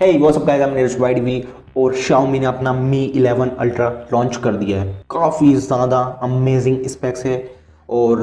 Hey what's up guys, I am Neeraj Y.D.V और Xiaomi ने अपना Mi 11 Ultra लॉन्च कर दिया है। काफ़ी ज़्यादा अमेजिंग स्पेक्स है और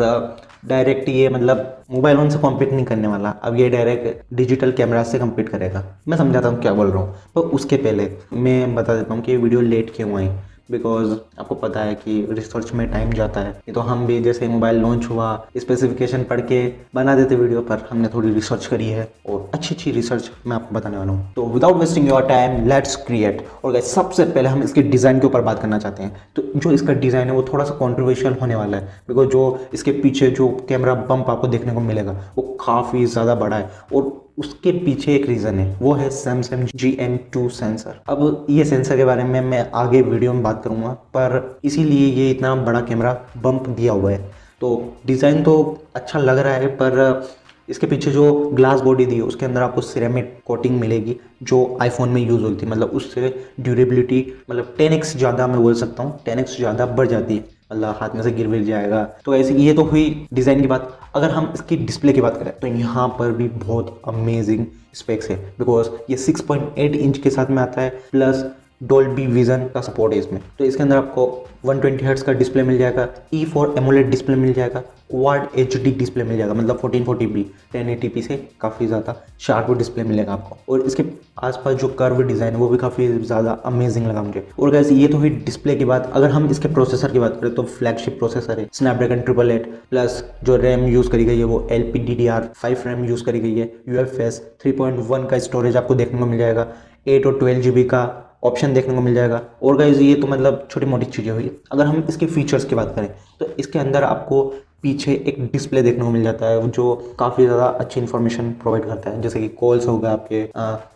डायरेक्ट ये मतलब मोबाइल फ़ोन से कॉम्पीट नहीं करने वाला। अब ये डायरेक्ट डिजिटल कैमरा से कम्पीट करेगा। मैं समझाता हूँ क्या बोल रहा हूँ, तो उसके पहले मैं बता देता हूँ कि ये वीडियो लेट क्यों आई। बिकॉज आपको पता है कि रिसर्च में टाइम जाता है। ये तो हम भी जैसे मोबाइल लॉन्च हुआ स्पेसिफिकेशन पढ़ के बना देते वीडियो, पर हमने थोड़ी रिसर्च करी है और अच्छी रिसर्च मैं आपको बताने वाला हूँ। तो without wasting your time let's create. और गाइस सबसे पहले हम इसके डिज़ाइन के ऊपर बात करना चाहते हैं। तो जो इसका डिज़ाइन है वो थोड़ा सा कॉन्ट्रोवर्शियल होने वाला है, बिकॉज जो इसके पीछे जो कैमरा बम्प आपको देखने को मिलेगा वो काफ़ी ज़्यादा बड़ा है और उसके पीछे एक रीज़न है, वो है सैमसंग GN2 सेंसर। अब ये सेंसर के बारे में मैं आगे वीडियो में बात करूंगा, पर इसीलिए ये इतना बड़ा कैमरा बम्प दिया हुआ है। तो डिज़ाइन तो अच्छा लग रहा है, पर इसके पीछे जो ग्लास बॉडी दी है उसके अंदर आपको सिरेमिक कोटिंग मिलेगी जो आईफोन में यूज़ होती है। मतलब उससे ड्यूरेबिलिटी मतलब 10x ज़्यादा, मैं बोल सकता हूँ 10x ज़्यादा बढ़ जाती है। मतलब हाथ में से गिर जाएगा। तो ऐसे ये तो हुई डिज़ाइन की बात। अगर हम इसकी डिस्प्ले की बात करें तो यहाँ पर भी बहुत अमेजिंग स्पेक्स है, बिकॉज ये 6.8 इंच के साथ में आता है, प्लस डोल्बी विजन का सपोर्ट है इसमें। तो इसके अंदर आपको 120 हर्ट्ज का डिस्प्ले मिल जाएगा, E4 एमोलेड डिस्प्ले मिल जाएगा, क्वाड HD डिस्प्ले मिल जाएगा, मतलब 1440p 1080p से काफ़ी ज़्यादा शार्प डिस्प्ले मिलेगा आपको। और इसके आसपास जो कर्व डिज़ाइन है वो भी काफ़ी ज़्यादा अमेजिंग लगा मुझे। और गाइस ये तो हुई डिस्प्ले की बात। अगर हम इसके प्रोसेसर की बात करें तो फ्लैगशिप प्रोसेसर है, स्नैपड्रैगन 888, प्लस जो रैम यूज़ करी गई है वो LPDDR5 रैम यूज़ करी गई है। UFS 3.1 का स्टोरेज आपको देखने को मिल जाएगा, 8 और 12 GB का ऑप्शन देखने को मिल जाएगा। और गाइस ये तो मतलब छोटी मोटी चीज़ें हुई। अगर हम इसके फीचर्स की बात करें तो इसके अंदर आपको पीछे एक डिस्प्ले देखने को मिल जाता है जो काफ़ी ज़्यादा अच्छी इन्फॉर्मेशन प्रोवाइड करता है, जैसे कि कॉल्स हो गए, आपके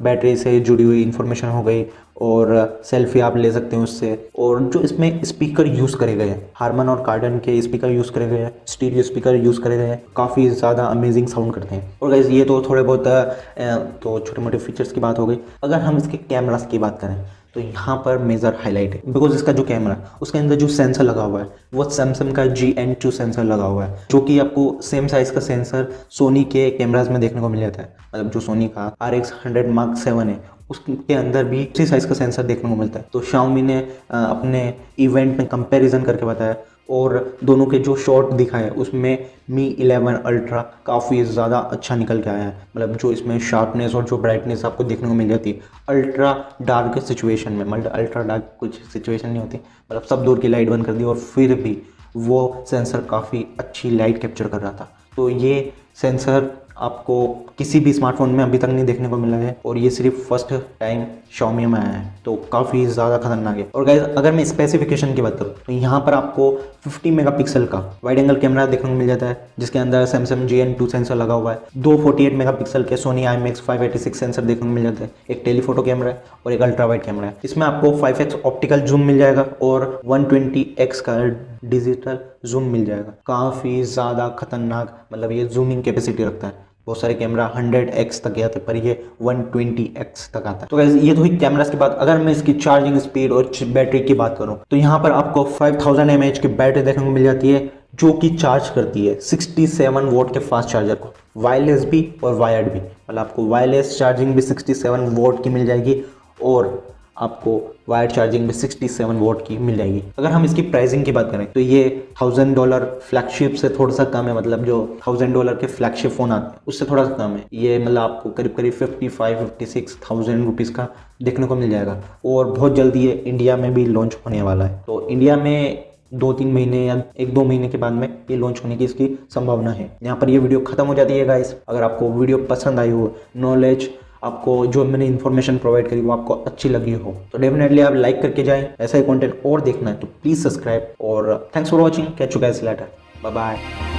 बैटरी से जुड़ी हुई इन्फॉर्मेशन हो गई, और सेल्फी आप ले सकते हैं उससे। और जो इसमें स्पीकर यूज़ करे गए हैं, हारमन और कार्डन के स्पीकर यूज़ करे गए हैं, स्टीरियो स्पीकर यूज़ करे गए हैं, काफ़ी ज़्यादा अमेजिंग साउंड करते हैं। और गाइस ये तो थोड़े बहुत तो छोटे मोटे फीचर्स की बात हो गई। अगर हम इसके कैमरास की बात करें तो यहाँ पर मेजर हाईलाइट है, बिकॉज इसका जो कैमरा उसके अंदर जो सेंसर लगा हुआ है वो सैमसंग का GN2 सेंसर लगा हुआ है, जो कि आपको सेम साइज़ का सेंसर सोनी के कैमराज में देखने को मिल जाता है। मतलब जो सोनी का RX100 Mark 7 है उसके अंदर भी उसी साइज़ का सेंसर देखने को मिलता है। तो Xiaomi ने अपने इवेंट में कंपैरिजन करके बताया और दोनों के जो शॉट दिखाए उसमें Mi 11 Ultra काफ़ी ज़्यादा अच्छा निकल के आया है। मतलब जो इसमें शार्पनेस और जो ब्राइटनेस आपको देखने को मिल जाती है अल्ट्रा डार्क सिचुएशन में, मतलब अल्ट्रा डार्क कुछ सिचुएशन नहीं होती, मतलब सब दूर की लाइट बंद कर दी और फिर भी वो सेंसर काफ़ी अच्छी लाइट कैप्चर कर रहा था। तो ये सेंसर आपको किसी भी स्मार्टफोन में अभी तक नहीं देखने को मिला है और ये सिर्फ फर्स्ट टाइम Xiaomi में आया है, तो काफ़ी ज़्यादा खतरनाक है। और गाइस अगर मैं स्पेसिफिकेशन की बात करूँ तो यहाँ पर आपको 50 मेगापिक्सल का वाइड एंगल कैमरा देखने को मिल जाता है, जिसके अंदर सैमसंग GN2 सेंसर लगा हुआ है। दो 48 मेगापिक्सल के सोनी IMX586 सेंसर देखने को मिल जाता है, एक टेलीफोटो कैमरा है और एक अल्ट्रा वाइड कैमरा है। इसमें आपको 5x ऑप्टिकल जूम मिल जाएगा और 120x का डिजिटल जूम मिल जाएगा। काफ़ी ज़्यादा खतरनाक, मतलब ये जूमिंग कैपेसिटी रखता है। बहुत सारे कैमरा 100x तक गया था, पर ये 120x तक आता है। तो गाइस ये तो हुई कैमरास की बात। अगर मैं इसकी चार्जिंग स्पीड और बैटरी की बात करूं तो यहाँ पर आपको 5000 mAh की बैटरी देखने को मिल जाती है, जो कि चार्ज करती है 67 वोट के फास्ट चार्जर को, वायरलेस भी और वायर्ड भी। मतलब आपको वायरलेस चार्जिंग भी 67 वोट की मिल जाएगी और आपको वायर्ड चार्जिंग में 67 वोट की मिल जाएगी। अगर हम इसकी प्राइसिंग की बात करें तो ये $1000 फ्लैगशिप से थोड़ा सा कम है, मतलब जो $1000 के फ्लैगशिप फ़ोन आते हैं उससे थोड़ा सा कम है। ये मतलब आपको करीब 55-56,000 रुपीज़ का देखने को मिल जाएगा और बहुत जल्दी ये इंडिया में भी लॉन्च होने वाला है। तो इंडिया में 2-3 महीने या 1-2 महीने के बाद में ये लॉन्च होने की इसकी संभावना है। यहाँ पर ये वीडियो खत्म हो जाती है गाइस। अगर आपको वीडियो पसंद आई हो, नॉलेज आपको जो मैंने इन्फॉर्मेशन प्रोवाइड करी वो आपको अच्छी लगी हो, तो डेफिनेटली आप लाइक करके जाएं। ऐसा ही कंटेंट और देखना है तो प्लीज़ सब्सक्राइब और thanks for watching. Catch you guys later, bye bye.